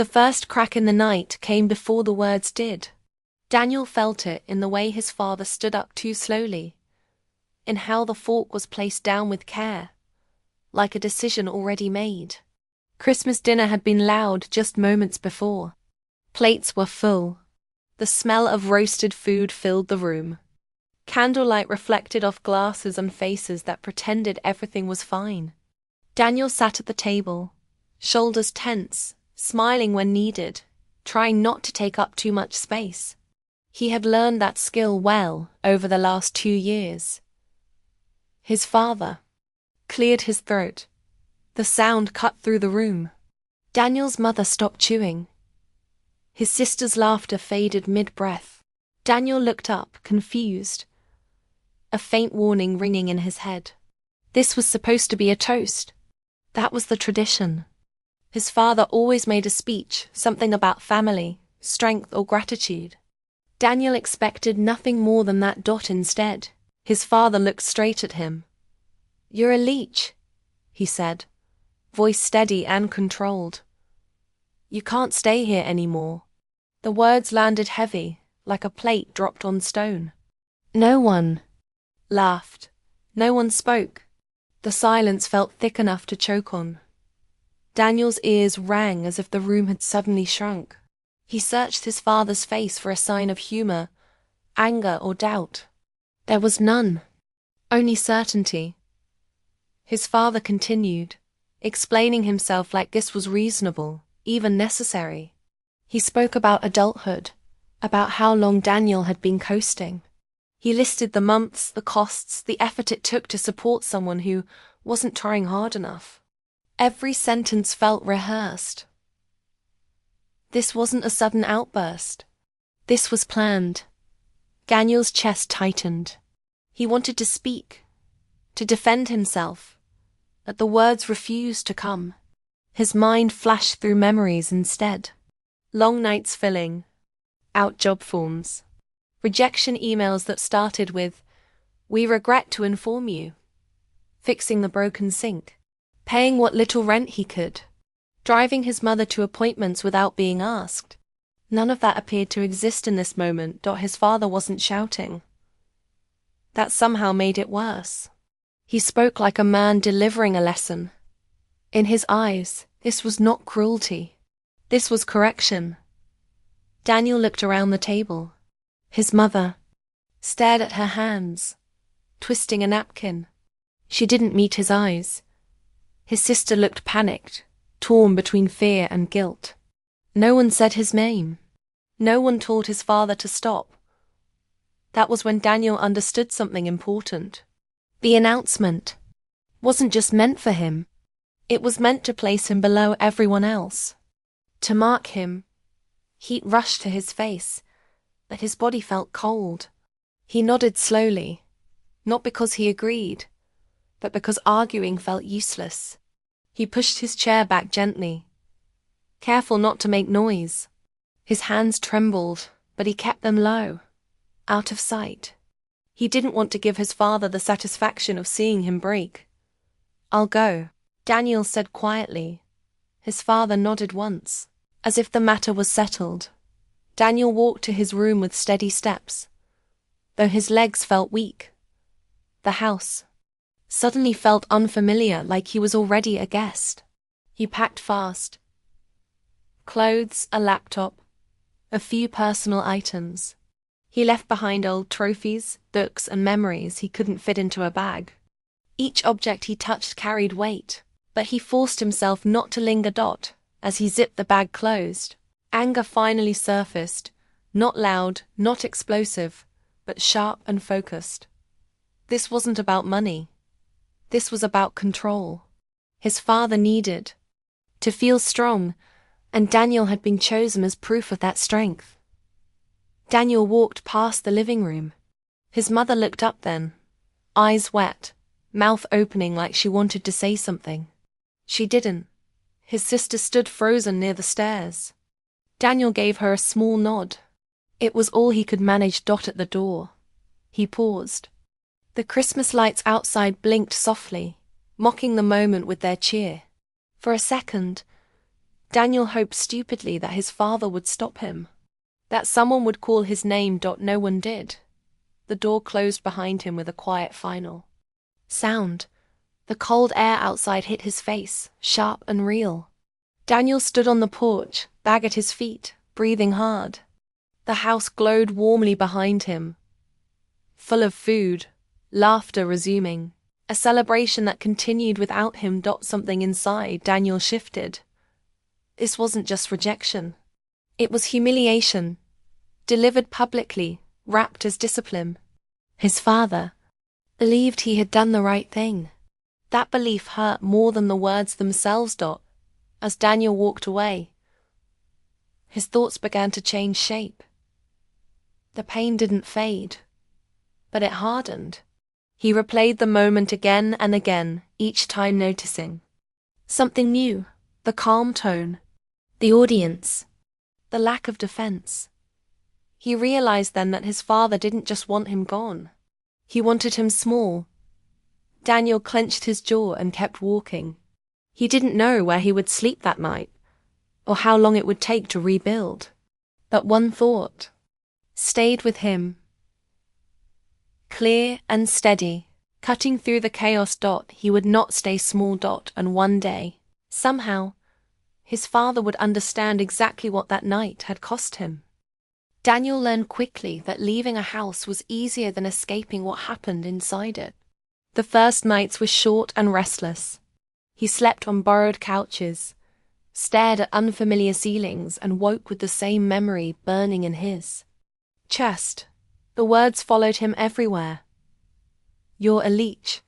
The first crack in the night came before the words did. Daniel felt it in the way his father stood up too slowly, in how the fork was placed down with care, like a decision already made. Christmas dinner had been loud just moments before. Plates were full. The smell of roasted food filled the room. Candlelight reflected off glasses and faces that pretended everything was fine. Daniel sat at the table, shoulders tense, smiling when needed, trying not to take up too much space. He had learned that skill well over the last 2 years. His father cleared his throat. The sound cut through the room. Daniel's mother stopped chewing. His sister's laughter faded mid-breath. Daniel looked up, confused, a faint warning ringing in his head. This was supposed to be a toast. That was the tradition. His father always made a speech, something about family, strength, or gratitude. Daniel expected nothing more than that dot instead. His father looked straight at him. "You're a leech," he said, voice steady and controlled. "You can't stay here anymore." The words landed heavy, like a plate dropped on stone. No one laughed. No one spoke. The silence felt thick enough to choke on. Daniel's ears rang as if the room had suddenly shrunk. He searched his father's face for a sign of humor, anger, or doubt. There was none. Only certainty. His father continued, explaining himself like this was reasonable, even necessary. He spoke about adulthood, about how long Daniel had been coasting. He listed the months, the costs, the effort it took to support someone who wasn't trying hard enough. Every sentence felt rehearsed. This wasn't a sudden outburst. This was planned. Daniel's chest tightened. He wanted to speak, to defend himself, but the words refused to come. His mind flashed through memories instead. Long nights filling out job forms. Rejection emails that started with, "We regret to inform you." Fixing the broken sink. Paying what little rent he could. Driving his mother to appointments without being asked. None of that appeared to exist in this moment. His father wasn't shouting. That somehow made it worse. He spoke like a man delivering a lesson. In his eyes, this was not cruelty. This was correction. Daniel looked around the table. His mother stared at her hands, twisting a napkin. She didn't meet his eyes. His sister looked panicked, torn between fear and guilt. No one said his name. No one told his father to stop. That was when Daniel understood something important. The announcement wasn't just meant for him. It was meant to place him below everyone else. To mark him. Heat rushed to his face, but his body felt cold. He nodded slowly, not because he agreed, but because arguing felt useless. He pushed his chair back gently, careful not to make noise. His hands trembled, but he kept them low, out of sight. He didn't want to give his father the satisfaction of seeing him break. "I'll go," Daniel said quietly. His father nodded once, as if the matter was settled. Daniel walked to his room with steady steps, though his legs felt weak. The house suddenly felt unfamiliar, like he was already a guest. He packed fast. Clothes, a laptop, a few personal items. He left behind old trophies, books, and memories he couldn't fit into a bag. Each object he touched carried weight, but he forced himself not to linger. As he zipped the bag closed, anger finally surfaced, not loud, not explosive, but sharp and focused. This wasn't about money. This was about control. His father needed to feel strong, and Daniel had been chosen as proof of that strength. Daniel walked past the living room. His mother looked up then, eyes wet, mouth opening like she wanted to say something. She didn't. His sister stood frozen near the stairs. Daniel gave her a small nod. It was all he could manage. At the door. He paused. The Christmas lights outside blinked softly, mocking the moment with their cheer. For a second, Daniel hoped stupidly that his father would stop him, that someone would call his name. No one did. The door closed behind him with a quiet final sound. The cold air outside hit his face, sharp and real. Daniel stood on the porch, bag at his feet, breathing hard. The house glowed warmly behind him, full of food, laughter resuming, a celebration that continued without him. Something inside Daniel shifted. This wasn't just rejection. It was humiliation, delivered publicly, wrapped as discipline. His father believed he had done the right thing. That belief hurt more than the words themselves. As Daniel walked away, his thoughts began to change shape. The pain didn't fade, but it hardened. He replayed the moment again and again, each time noticing something new: the calm tone, the audience, the lack of defense. He realized then that his father didn't just want him gone. He wanted him small. Daniel clenched his jaw and kept walking. He didn't know where he would sleep that night, or how long it would take to rebuild. But one thought stayed with him, clear and steady, cutting through the chaos. He would not stay small. And one day, somehow, his father would understand exactly what that night had cost him. Daniel learned quickly that leaving a house was easier than escaping what happened inside it. The first nights were short and restless. He slept on borrowed couches, stared at unfamiliar ceilings, and woke with the same memory burning in his chest. The words followed him everywhere. "You're a leech."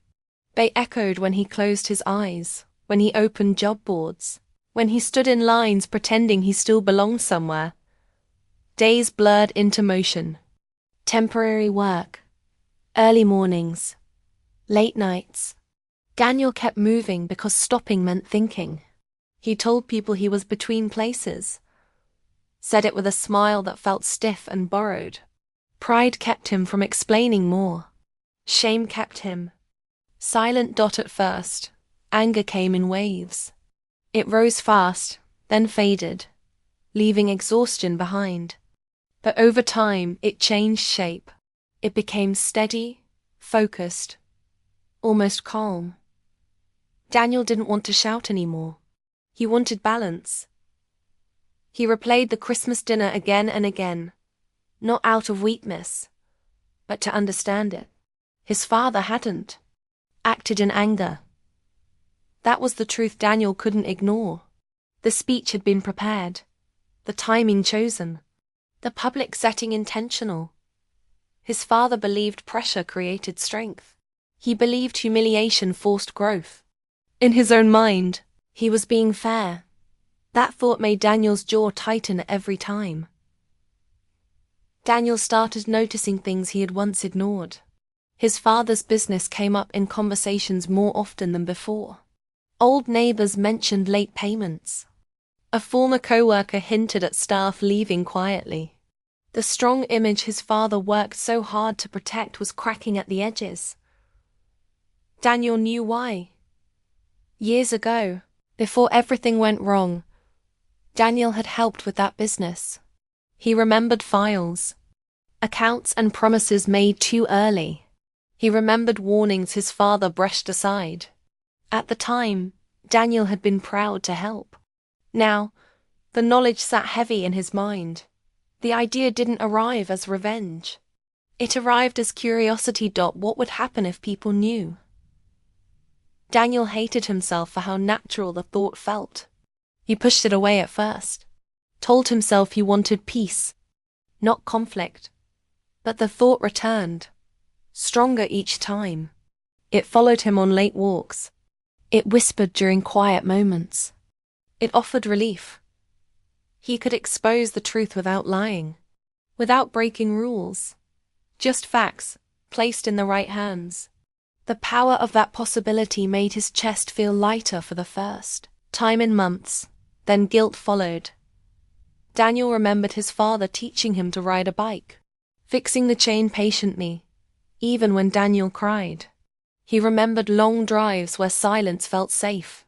They echoed when he closed his eyes, when he opened job boards, when he stood in lines pretending he still belonged somewhere. Days blurred into motion. Temporary work, early mornings, late nights. Daniel kept moving because stopping meant thinking. He told people he was between places, said it with a smile that felt stiff and borrowed. Pride kept him from explaining more. Shame kept him silent. At first, anger came in waves. It rose fast, then faded, leaving exhaustion behind. But over time, it changed shape. It became steady, focused, almost calm. Daniel didn't want to shout anymore. He wanted balance. He replayed the Christmas dinner again and again, not out of weakness, but to understand it. His father hadn't acted in anger. That was the truth Daniel couldn't ignore. The speech had been prepared, the timing chosen, the public setting intentional. His father believed pressure created strength. He believed humiliation forced growth. In his own mind, he was being fair. That thought made Daniel's jaw tighten every time. Daniel started noticing things he had once ignored. His father's business came up in conversations more often than before. Old neighbors mentioned late payments. A former co-worker hinted at staff leaving quietly. The strong image his father worked so hard to protect was cracking at the edges. Daniel knew why. Years ago, before everything went wrong, Daniel had helped with that business. He remembered files, accounts and promises made too early. He remembered warnings his father brushed aside. At the time, Daniel had been proud to help. Now, the knowledge sat heavy in his mind. The idea didn't arrive as revenge. It arrived as curiosity. What would happen if people knew? Daniel hated himself for how natural the thought felt. He pushed it away at first, told himself he wanted peace, not conflict. But the thought returned, stronger each time. It followed him on late walks. It whispered during quiet moments. It offered relief. He could expose the truth without lying, without breaking rules. Just facts, placed in the right hands. The power of that possibility made his chest feel lighter for the first time in months. Then guilt followed. Daniel remembered his father teaching him to ride a bike, fixing the chain patiently, even when Daniel cried. He remembered long drives where silence felt safe.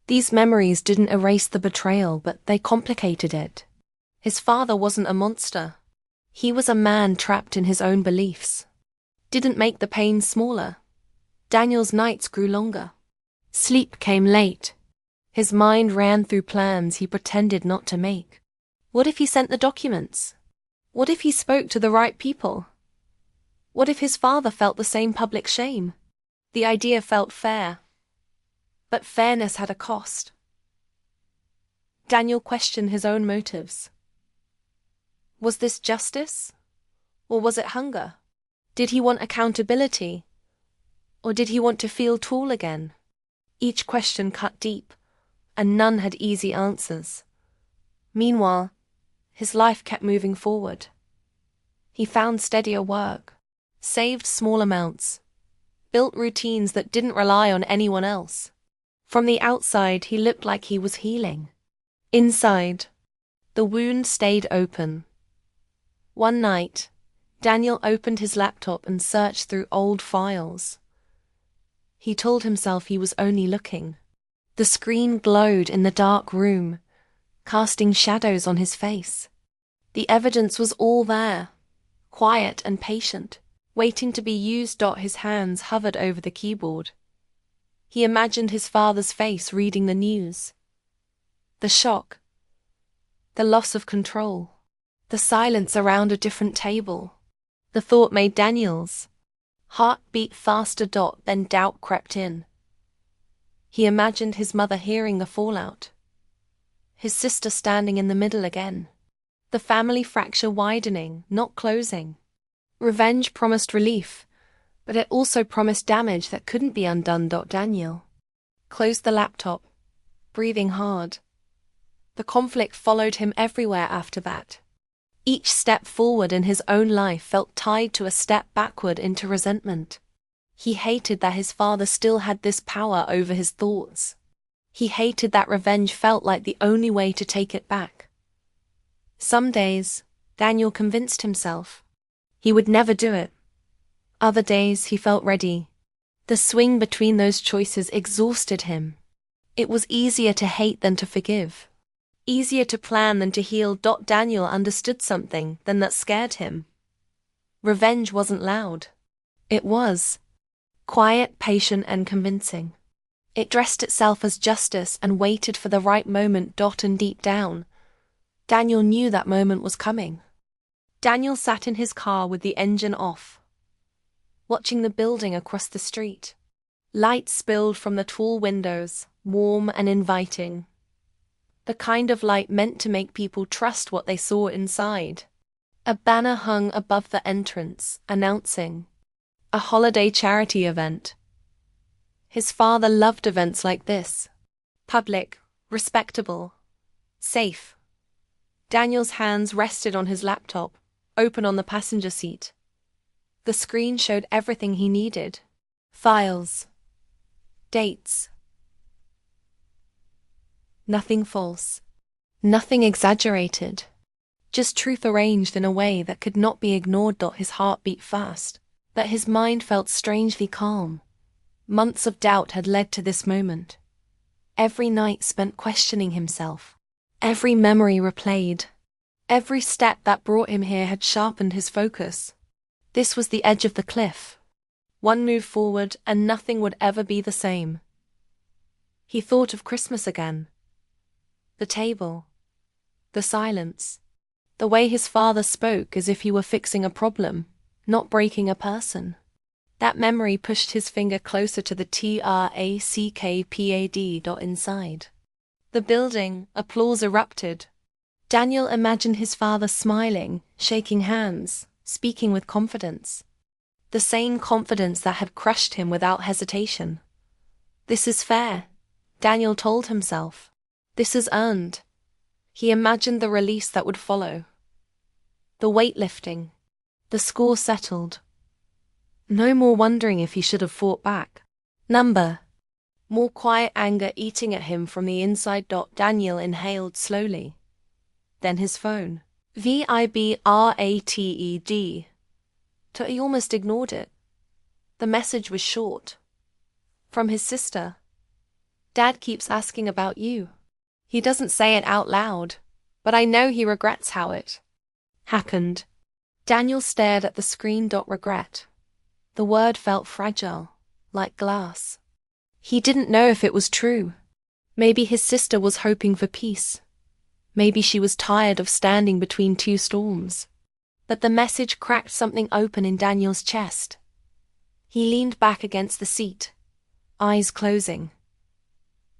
These memories didn't erase the betrayal, but they complicated it. His father wasn't a monster. He was a man trapped in his own beliefs. Didn't make the pain smaller. Daniel's nights grew longer. Sleep came late. His mind ran through plans he pretended not to make. What if he sent the documents? What if he spoke to the right people? What if his father felt the same public shame? The idea felt fair. But fairness had a cost. Daniel questioned his own motives. Was this justice? Or was it hunger? Did he want accountability? Or did he want to feel tall again? Each question cut deep, and none had easy answers. Meanwhile, his life kept moving forward. He found steadier work, saved small amounts, built routines that didn't rely on anyone else. From the outside, he looked like he was healing. Inside, the wound stayed open. One night, Daniel opened his laptop and searched through old files. He told himself he was only looking. The screen glowed in the dark room, casting shadows on his face. The evidence was all there, quiet and patient, waiting to be used. His hands hovered over the keyboard. He imagined his father's face reading the news. The shock, the loss of control, the silence around a different table. The thought made Daniel's heart beat faster. Then doubt crept in. He imagined his mother hearing the fallout, his sister standing in the middle again, the family fracture widening, not closing. Revenge promised relief, but it also promised damage that couldn't be undone. Daniel closed the laptop, breathing hard. The conflict followed him everywhere after that. Each step forward in his own life felt tied to a step backward into resentment. He hated that his father still had this power over his thoughts. He hated that revenge felt like the only way to take it back. Some days, Daniel convinced himself he would never do it. Other days, he felt ready. The swing between those choices exhausted him. It was easier to hate than to forgive. Easier to plan than to heal. Daniel understood something then that scared him. Revenge wasn't loud. It was quiet, patient, and convincing. It dressed itself as justice and waited for the right moment. And deep down, Daniel knew that moment was coming. Daniel sat in his car with the engine off, watching the building across the street. Light spilled from the tall windows, warm and inviting. The kind of light meant to make people trust what they saw inside. A banner hung above the entrance, announcing a holiday charity event. His father loved events like this. Public, respectable, safe. Daniel's hands rested on his laptop, open on the passenger seat. The screen showed everything he needed. Files. Dates. Nothing false. Nothing exaggerated. Just truth arranged in a way that could not be ignored. His heart beat fast, but his mind felt strangely calm. Months of doubt had led to this moment. Every night spent questioning himself. Every memory replayed. Every step that brought him here had sharpened his focus. This was the edge of the cliff. One move forward and nothing would ever be the same. He thought of Christmas again. The table. The silence. The way his father spoke as if he were fixing a problem, not breaking a person. That memory pushed his finger closer to the trackpad. Inside the building, applause erupted. Daniel imagined his father smiling, shaking hands, speaking with confidence. The same confidence that had crushed him without hesitation. This is fair, Daniel told himself. This is earned. He imagined the release that would follow. The weightlifting. The score settled. No more wondering if he should have fought back. More quiet anger eating at him from the inside. Daniel inhaled slowly. Then his phone. Vibrated. He almost ignored it. The message was short. From his sister. Dad keeps asking about you. He doesn't say it out loud, but I know he regrets how it happened. Daniel stared at the screen. Regret. The word felt fragile, like glass. He didn't know if it was true. Maybe his sister was hoping for peace. Maybe she was tired of standing between two storms. But the message cracked something open in Daniel's chest. He leaned back against the seat, eyes closing.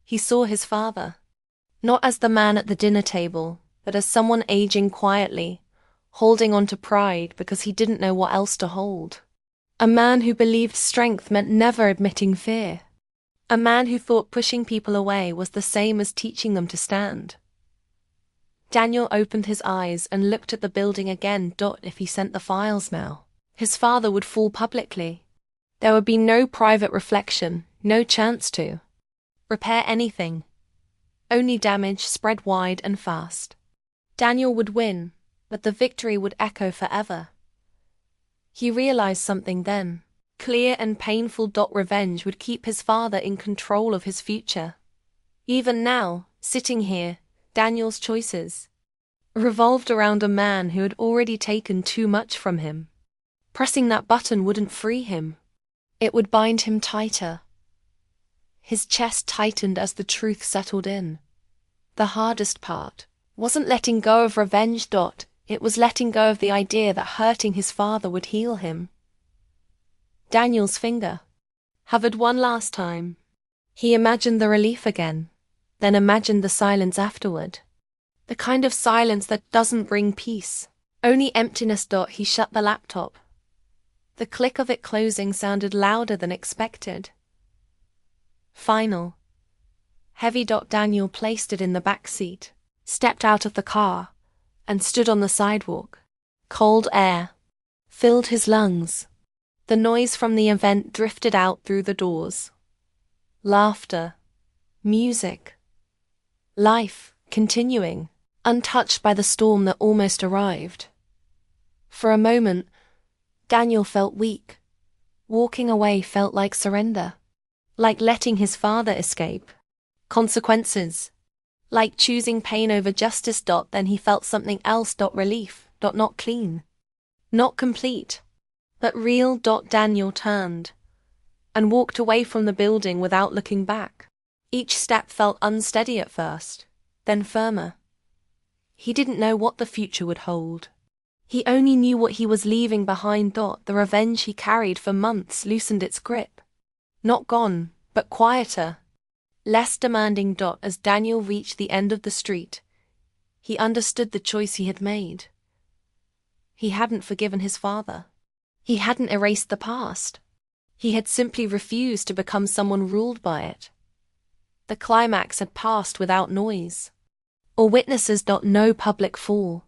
He saw his father, not as the man at the dinner table, but as someone aging quietly, holding on to pride because he didn't know what else to hold. A man who believed strength meant never admitting fear. A man who thought pushing people away was the same as teaching them to stand. Daniel opened his eyes and looked at the building again. If he sent the files now, his father would fall publicly. There would be no private reflection, no chance to repair anything. Only damage spread wide and fast. Daniel would win, but the victory would echo forever. He realized something then, clear and painful. Revenge would keep his father in control of his future. Even now, sitting here, Daniel's choices revolved around a man who had already taken too much from him. Pressing that button wouldn't free him. It would bind him tighter. His chest tightened as the truth settled in. The hardest part wasn't letting go of revenge. It was letting go of the idea that hurting his father would heal him. Daniel's finger hovered one last time. He imagined the relief again, then imagined the silence afterward. The kind of silence that doesn't bring peace, only emptiness. He shut the laptop. The click of it closing sounded louder than expected. Final. Heavy. Daniel placed it in the back seat, stepped out of the car, and stood on the sidewalk. Cold air filled his lungs. The noise from the event drifted out through the doors. Laughter, music, life continuing, untouched by the storm that almost arrived. For a moment, Daniel felt weak. Walking away felt like surrender, like letting his father escape. Consequences, like choosing pain over justice. Then he felt something else. Relief. Not clean, not complete, but real. Daniel turned and walked away from the building without looking back. Each step felt unsteady at first, then firmer. He didn't know what the future would hold. He only knew what he was leaving behind. The revenge he carried for months loosened its grip. Not gone, but quieter, less demanding. As Daniel reached the end of the street, he understood the choice he had made. He hadn't forgiven his father. He hadn't erased the past. He had simply refused to become someone ruled by it. The climax had passed without noise or witnesses. No public fall,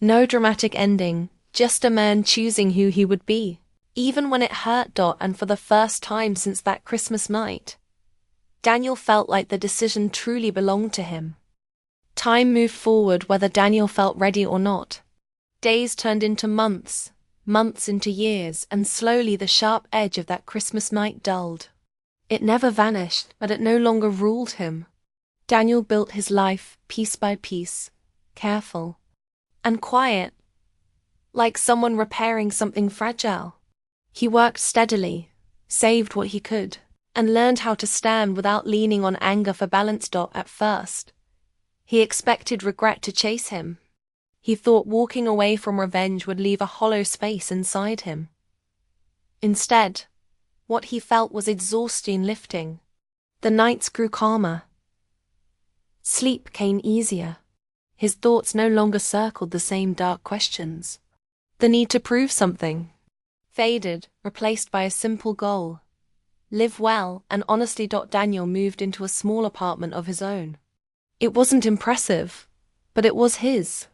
no dramatic ending, just a man choosing who he would be, even when it hurt. And for the first time since that Christmas night, Daniel felt like the decision truly belonged to him. Time moved forward whether Daniel felt ready or not. Days turned into months, months into years, and slowly the sharp edge of that Christmas night dulled. It never vanished, but it no longer ruled him. Daniel built his life piece by piece, careful and quiet, like someone repairing something fragile. He worked steadily, saved what he could, and learned how to stand without leaning on anger for balance. At first, he expected regret to chase him. He thought walking away from revenge would leave a hollow space inside him. Instead, what he felt was exhaustion lifting. The nights grew calmer. Sleep came easier. His thoughts no longer circled the same dark questions. The need to prove something faded, replaced by a simple goal. Live well and honestly. Daniel moved into a small apartment of his own. It wasn't impressive, but it was his.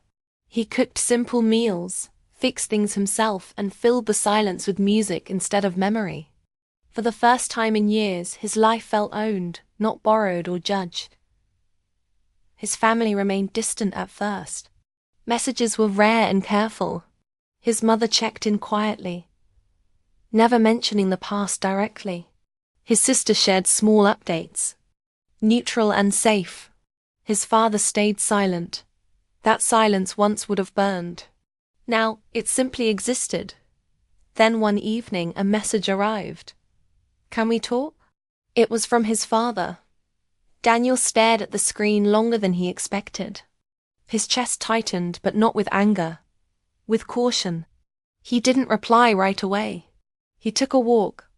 He cooked simple meals, fixed things himself, and filled the silence with music instead of memory. For the first time in years, his life felt owned, not borrowed or judged. His family remained distant at first. Messages were rare and careful. His mother checked in quietly, never mentioning the past directly. His sister shared small updates, neutral and safe. His father stayed silent. That silence once would have burned. Now, it simply existed. Then one evening a message arrived. "Can we talk?" It was from his father. Daniel stared at the screen longer than he expected. His chest tightened, but not with anger. With caution. He didn't reply right away. He took a walk,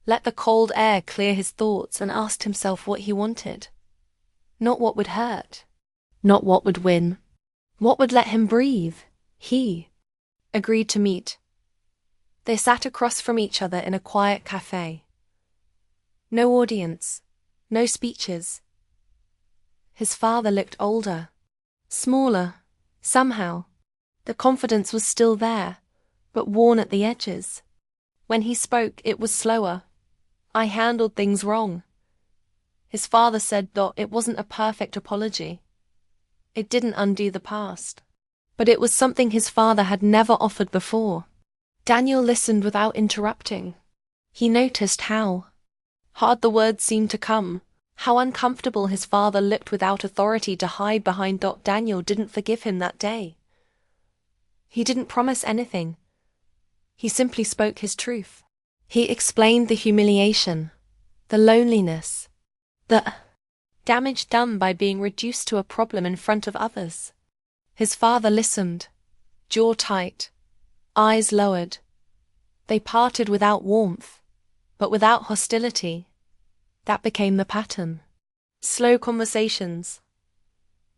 let the cold air clear his thoughts, and asked himself what he wanted. Not what would hurt. Not what would win. What would let him breathe? He agreed to meet. They sat across from each other in a quiet cafe. No audience. No speeches. His father looked older. Smaller. Somehow. The confidence was still there, but worn at the edges. When he spoke, it was slower. "I handled things wrong." His father said that it wasn't a perfect apology. It didn't undo the past. But it was something his father had never offered before. Daniel listened without interrupting. He noticed how hard the words seemed to come, how uncomfortable his father looked without authority to hide behind. Daniel didn't forgive him that day. He didn't promise anything. He simply spoke his truth. He explained the humiliation, the loneliness, the damage done by being reduced to a problem in front of others. His father listened, jaw tight, eyes lowered. They parted without warmth, but without hostility. That became the pattern. Slow conversations,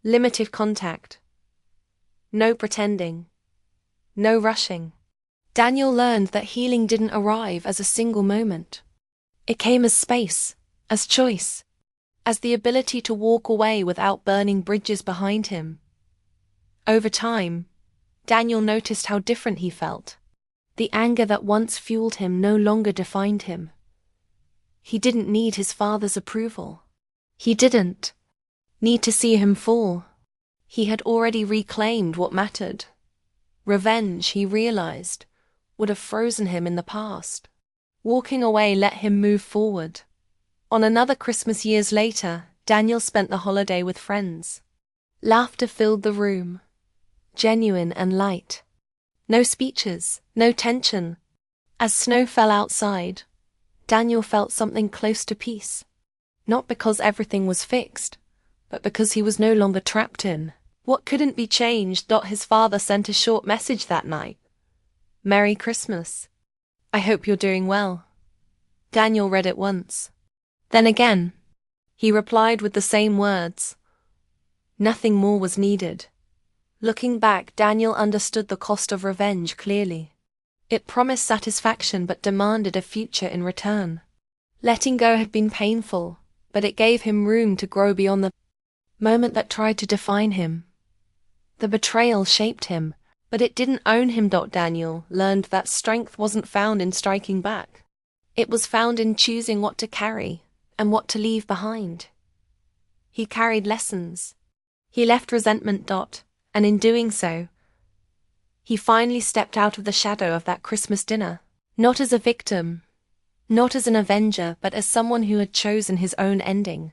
limited contact, no pretending, no rushing. Daniel learned that healing didn't arrive as a single moment. It came as space, as choice, as the ability to walk away without burning bridges behind him. Over time, Daniel noticed how different he felt. The anger that once fueled him no longer defined him. He didn't need his father's approval. He didn't need to see him fall. He had already reclaimed what mattered. Revenge, he realized, would have frozen him in the past. Walking away let him move forward. On another Christmas years later, Daniel spent the holiday with friends. Laughter filled the room, genuine and light. No speeches, no tension. As snow fell outside, Daniel felt something close to peace. Not because everything was fixed, but because he was no longer trapped in what couldn't be changed. His father sent a short message that night. "Merry Christmas. I hope you're doing well." Daniel read it once. Then again. He replied with the same words. Nothing more was needed. Looking back, Daniel understood the cost of revenge clearly. It promised satisfaction but demanded a future in return. Letting go had been painful, but it gave him room to grow beyond the moment that tried to define him. The betrayal shaped him, but it didn't own him. Daniel learned that strength wasn't found in striking back. It was found in choosing what to carry and what to leave behind. He carried lessons. He left resentment. And in doing so, he finally stepped out of the shadow of that Christmas dinner, not as a victim, not as an avenger, but as someone who had chosen his own ending.